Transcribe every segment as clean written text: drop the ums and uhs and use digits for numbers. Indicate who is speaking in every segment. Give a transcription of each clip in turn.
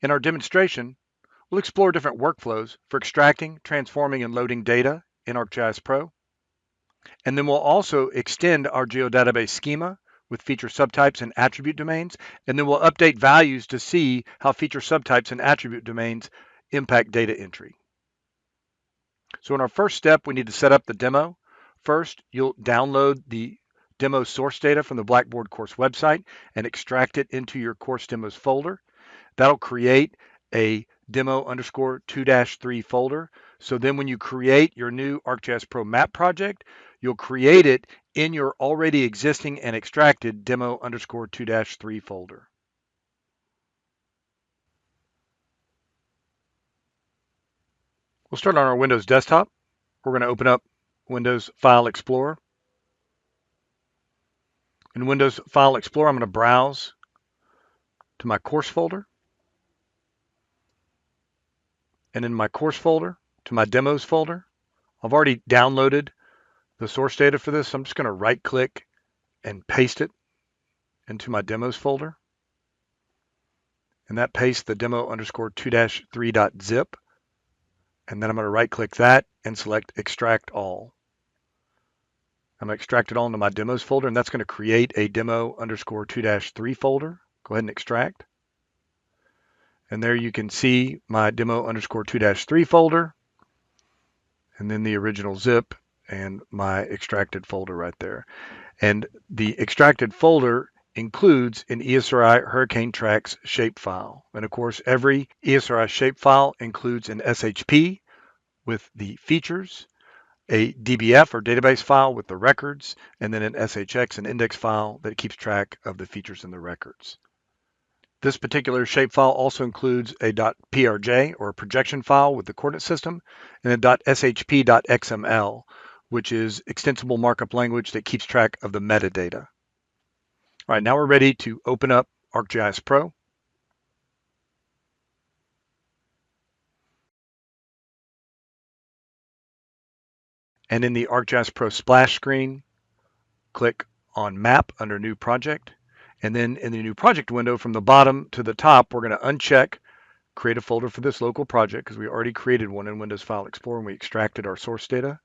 Speaker 1: In our demonstration, we'll explore different workflows for extracting, transforming, and loading data in ArcGIS Pro. And then we'll also extend our geodatabase schema with feature subtypes and attribute domains. And then we'll update values to see how feature subtypes and attribute domains impact data entry. So in our first step, we need to set up the demo. First, you'll download the demo source data from the Blackboard course website and extract it into your course demos folder. That'll create a demo_2-3 folder. So then when you create your new ArcGIS Pro map project, you'll create it in your already existing and extracted demo_2-3 folder. We'll start on our Windows desktop. We're going to open up Windows File Explorer. In Windows File Explorer, I'm going to browse to my course folder. And in my course folder, to my demos folder, I've already downloaded the source data for this. So I'm just going to right click and paste it into my demos folder. And that pastes the demo_2-3.zip. And then I'm going to right click that and select extract all. I'm going to extract it all into my demos folder, and that's going to create a demo_2-3 folder. Go ahead and extract. And there you can see my demo_2-3 folder, and then the original zip and my extracted folder right there. And the extracted folder includes an ESRI Hurricane Tracks shapefile. And of course, every ESRI shapefile includes an SHP with the features, a DBF or database file with the records, and then an SHX, an index file that keeps track of the features in the records. This particular shapefile also includes a .prj or a projection file with the coordinate system, and a .shp.xml, which is extensible markup language that keeps track of the metadata. All right, now we're ready to open up ArcGIS Pro. And in the ArcGIS Pro splash screen, click on Map under New Project. And then in the New Project window, from the bottom to the top, we're going to uncheck Create a folder for this local project because we already created one in Windows File Explorer and we extracted our source data.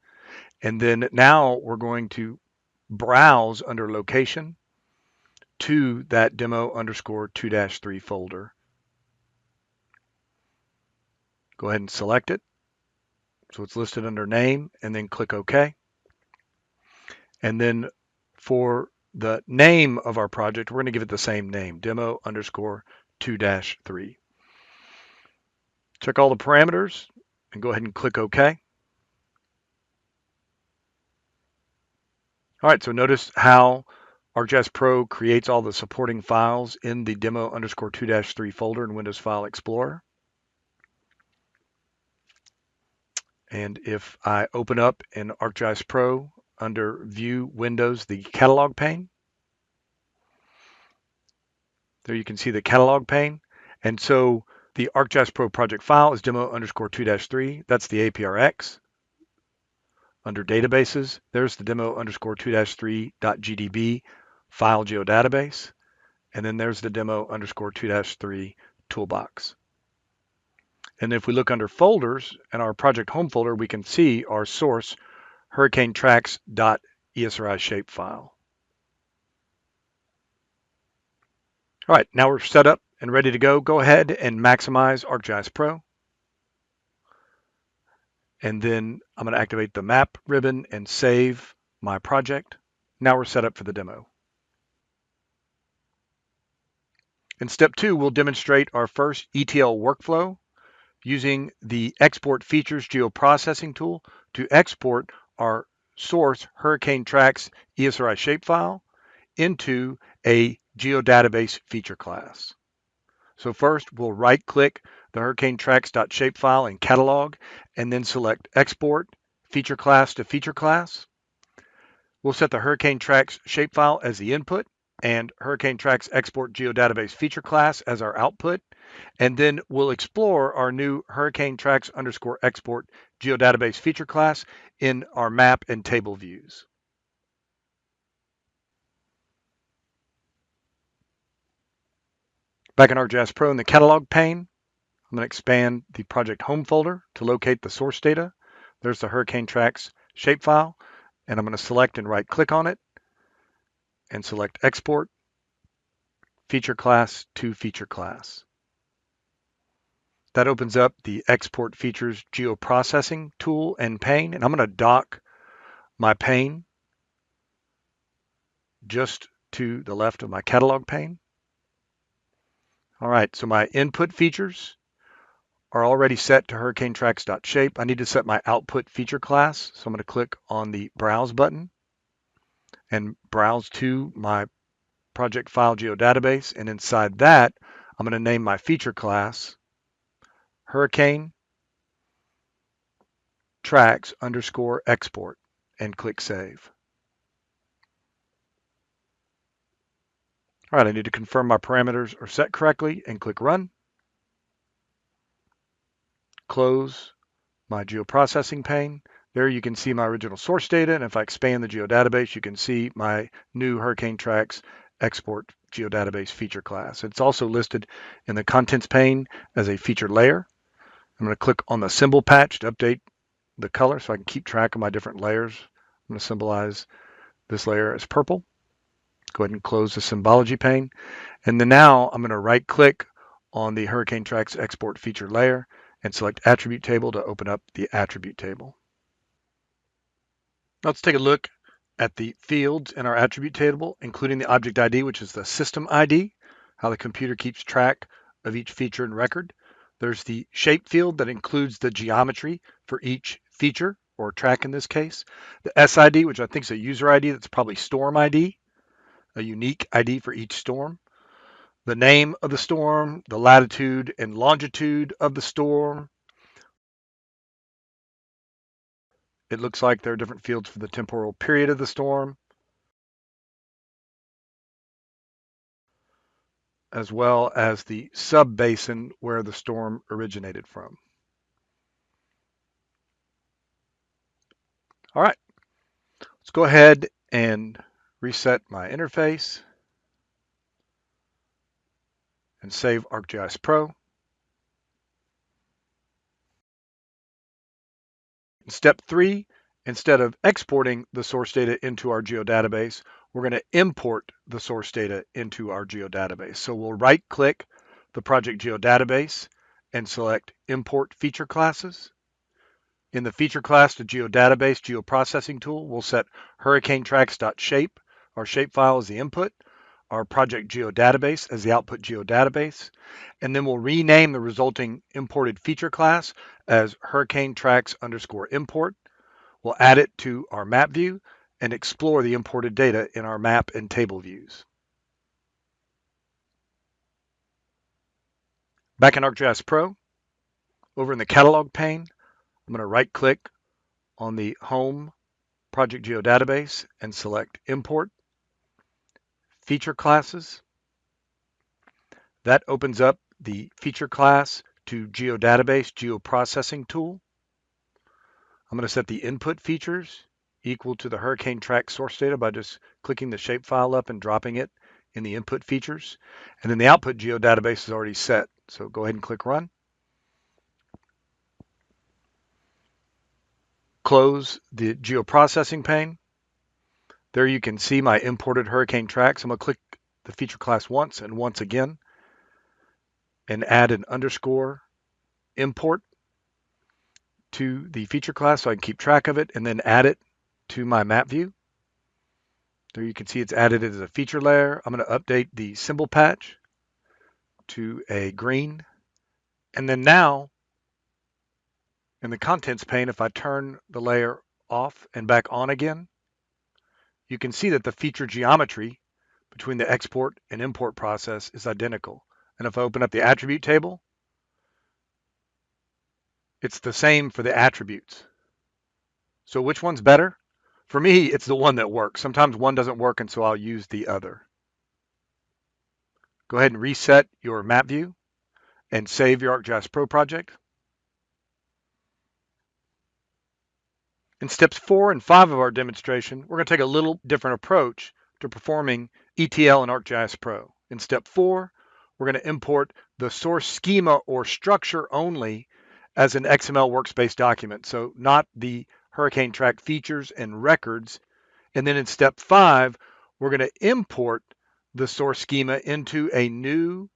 Speaker 1: And then now we're going to browse under Location to that demo_2-3 folder. Go ahead and select it. So it's listed under Name, and then click OK. And then for the name of our project, we're going to give it the same name, demo_2-3. Check all the parameters and go ahead and click OK. All right, so notice how ArcGIS Pro creates all the supporting files in the demo_2-3 folder in Windows File Explorer. And if I open up in ArcGIS Pro under View Windows, the catalog pane, there you can see the catalog pane. And so the ArcGIS Pro project file is demo_2-3. That's the APRX. Under databases, there's the demo_2-3.gdb file geodatabase. And then there's the demo_2-3 toolbox. And if we look under folders in our project home folder, we can see our source hurricane tracks.esri shapefile. All right, now we're set up and ready to go. Go ahead and maximize ArcGIS Pro. And then I'm going to activate the map ribbon and save my project. Now we're set up for the demo. In step 2, we'll demonstrate our first ETL workflow using the Export Features Geoprocessing tool to export our source Hurricane Tracks ESRI shapefile into a geodatabase feature class. So first, we'll right-click the Hurricane Tracks.shapefile in Catalog, and then select Export Feature Class to Feature Class. We'll set the Hurricane Tracks shapefile as the input, and Hurricane Tracks Export Geodatabase Feature Class as our output. And then we'll explore our new Hurricane Tracks_export geodatabase feature class in our map and table views. Back in ArcGIS Pro in the catalog pane, I'm going to expand the project home folder to locate the source data. There's the Hurricane Tracks shapefile, and I'm going to select and right click on it and select Export Feature Class to Feature Class. That opens up the Export Features Geoprocessing tool and pane, and I'm going to dock my pane just to the left of my catalog pane. All right, so my input features are already set to hurricanetracks.shape. I need to set my output feature class, so I'm going to click on the Browse button and browse to my project file geodatabase, and inside that, I'm going to name my feature class Hurricane Tracks _ export and click Save. All right, I need to confirm my parameters are set correctly and click Run. Close my geoprocessing pane. There you can see my original source data, and if I expand the geodatabase, you can see my new Hurricane Tracks export geodatabase feature class. It's also listed in the contents pane as a feature layer. I'm going to click on the symbol patch to update the color so I can keep track of my different layers. I'm going to symbolize this layer as purple. Go ahead and close the symbology pane. And then now I'm going to right click on the Hurricane Tracks export feature layer and select attribute table to open up the attribute table. Let's take a look at the fields in our attribute table, including the object ID, which is the system ID, how the computer keeps track of each feature and record. There's the shape field that includes the geometry for each feature or track in this case. The SID, which I think is a user ID, that's probably storm ID, a unique ID for each storm. The name of the storm, the latitude and longitude of the storm. It looks like there are different fields for the temporal period of the storm, as well as the sub-basin where the storm originated from. All right, let's go ahead and reset my interface and save ArcGIS Pro. In step 3, instead of exporting the source data into our geodatabase, we're going to import the source data into our geodatabase. So we'll right-click the project geodatabase and select Import Feature Classes. In the feature class to geodatabase geoprocessing tool, we'll set hurricanetracks.shape. Our shapefile is the input, our project geodatabase as the output geodatabase, and then we'll rename the resulting imported feature class as hurricanetracks _ import. We'll add it to our map view and explore the imported data in our map and table views. Back in ArcGIS Pro, over in the catalog pane, I'm going to right click on the home project geodatabase and select import feature classes. That opens up the feature class to geodatabase geoprocessing tool. I'm going to set the input features equal to the Hurricane Track source data by just clicking the shapefile up and dropping it in the input features. And then the output geodatabase is already set. So go ahead and click Run. Close the geoprocessing pane. There you can see my imported Hurricane Tracks. I'm going to click the feature class once and once again and add an _ import to the feature class so I can keep track of it, and then add it to my map view. There you can see it's added as a feature layer. I'm going to update the symbol patch to a green. And then now in the contents pane, if I turn the layer off and back on again, you can see that the feature geometry between the export and import process is identical. And if I open up the attribute table, it's the same for the attributes. So which one's better? For me, it's the one that works. Sometimes one doesn't work, and so I'll use the other. Go ahead and reset your map view and save your ArcGIS Pro project. In steps 4 and 5 of our demonstration, we're going to take a little different approach to performing ETL in ArcGIS Pro. In step 4, we're going to import the source schema or structure only as an XML workspace document. So not the Hurricane Track features and records. And then in step 5, we're going to import the source schema into a new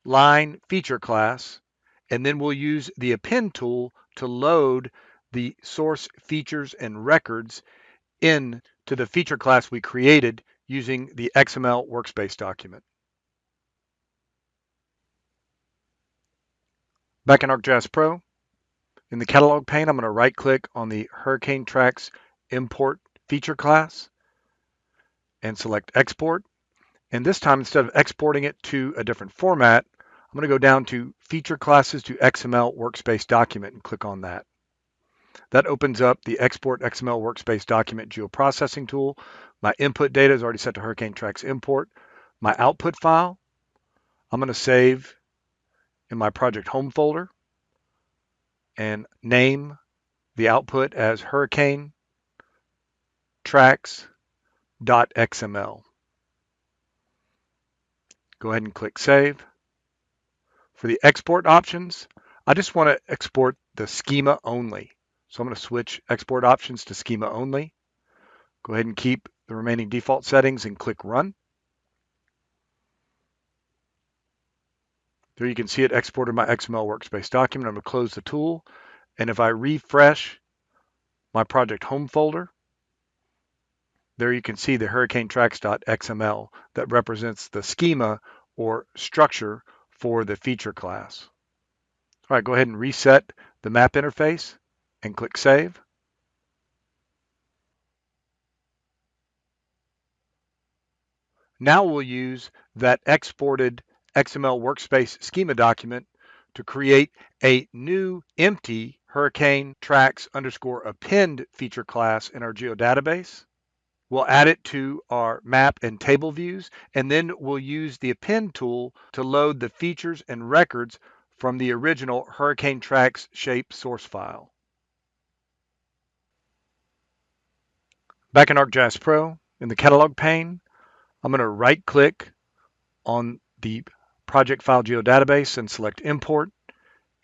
Speaker 1: line feature class. And then we'll use the append tool to load the source features and records into the feature class we created using the XML workspace document. Back in ArcGIS Pro, in the catalog pane, I'm going to right click on the Hurricane Tracks import feature class and select export. And this time, instead of exporting it to a different format, I'm going to go down to feature classes to XML workspace document and click on that. That opens up the export XML workspace document geoprocessing tool. My input data is already set to Hurricane Tracks import. My output file, I'm going to save in my project home folder and name the output as Hurricane Tracks.xml. Go ahead and click save. For the export options, I just want to export the schema only. So I'm going to switch export options to schema only. Go ahead and keep the remaining default settings and click run. There you can see it exported my XML workspace document. I'm going to close the tool. And if I refresh my project home folder, there you can see the hurricanetracks.xml that represents the schema or structure for the feature class. All right, go ahead and reset the map interface and click save. Now we'll use that exported XML workspace schema document to create a new empty Hurricane Tracks _ append feature class in our geodatabase. We'll add it to our map and table views, and then we'll use the append tool to load the features and records from the original Hurricane Tracks shape source file. Back in ArcGIS Pro, in the catalog pane, I'm going to right click on the project file geodatabase and select import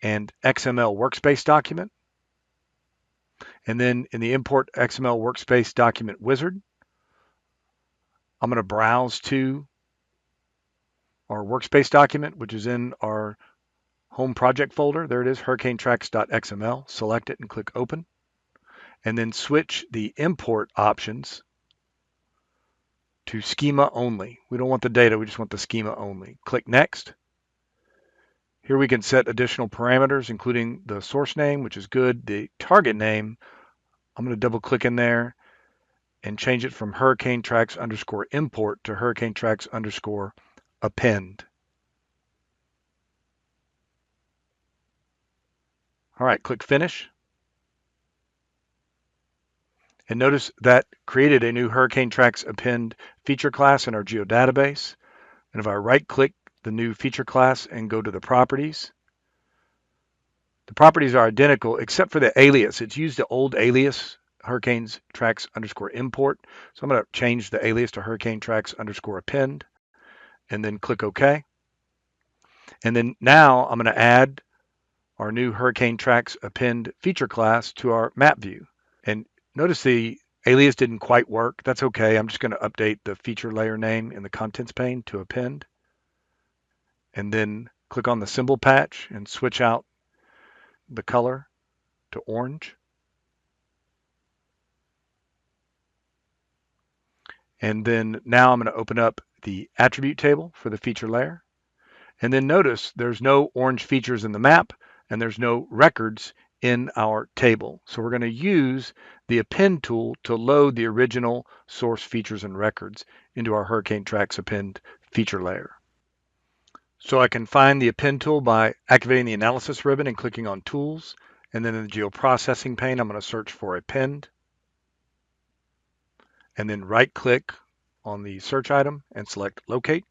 Speaker 1: and XML workspace document. And then in the import XML workspace document wizard, I'm going to browse to our workspace document, which is in our home project folder. There it is, hurricanetracks.xml. Select it and click open. And then switch the import options to schema only. We don't want the data, we just want the schema only. Click next. Here we can set additional parameters, including the source name, which is good. The target name, I'm going to double click in there and change it from Hurricane Tracks _ import to Hurricane Tracks _ append. All right, click finish. And notice that created a new Hurricane Tracks append feature class in our geodatabase. And if I right click the new feature class and go to the properties are identical except for the alias. It's used the old alias, Hurricane Tracks _ import. So I'm going to change the alias to Hurricane Tracks _ append and then click OK. And then now I'm going to add our new Hurricane Tracks append feature class to our map view. And notice the alias didn't quite work. That's okay. I'm just going to update the feature layer name in the contents pane to append. And then click on the symbol patch and switch out the color to orange. And then now I'm going to open up the attribute table for the feature layer. And then notice there's no orange features in the map and there's no records in our table. So we're going to use the append tool to load the original source features and records into our Hurricane Tracks append feature layer. So I can find the append tool by activating the analysis ribbon and clicking on tools. And then in the geoprocessing pane, I'm going to search for append. And then right click on the search item and select locate.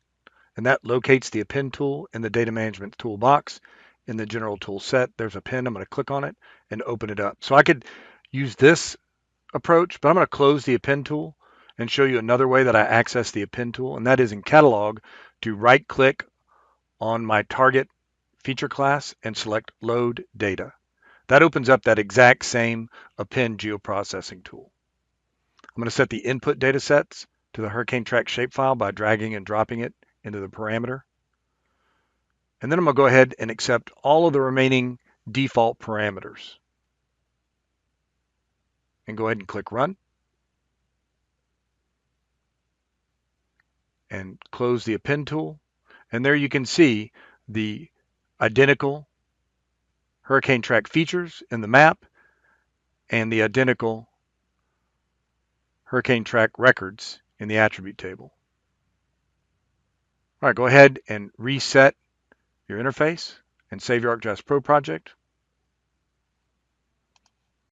Speaker 1: And that locates the append tool in the data management toolbox. In the general tool set, there's append. I'm going to click on it and open it up. So I could use this approach, but I'm going to close the append tool and show you another way that I access the append tool, and that is in catalog to right click on my target feature class and select Load Data. That opens up that exact same append geoprocessing tool. I'm going to set the input data sets to the hurricane track shapefile by dragging and dropping it into the parameter. And then I'm going to go ahead and accept all of the remaining default parameters. And go ahead and click Run. And close the append tool. And there you can see the identical hurricane track features in the map and the identical hurricane track records in the attribute table. All right, go ahead and reset your interface and save your ArcGIS Pro project.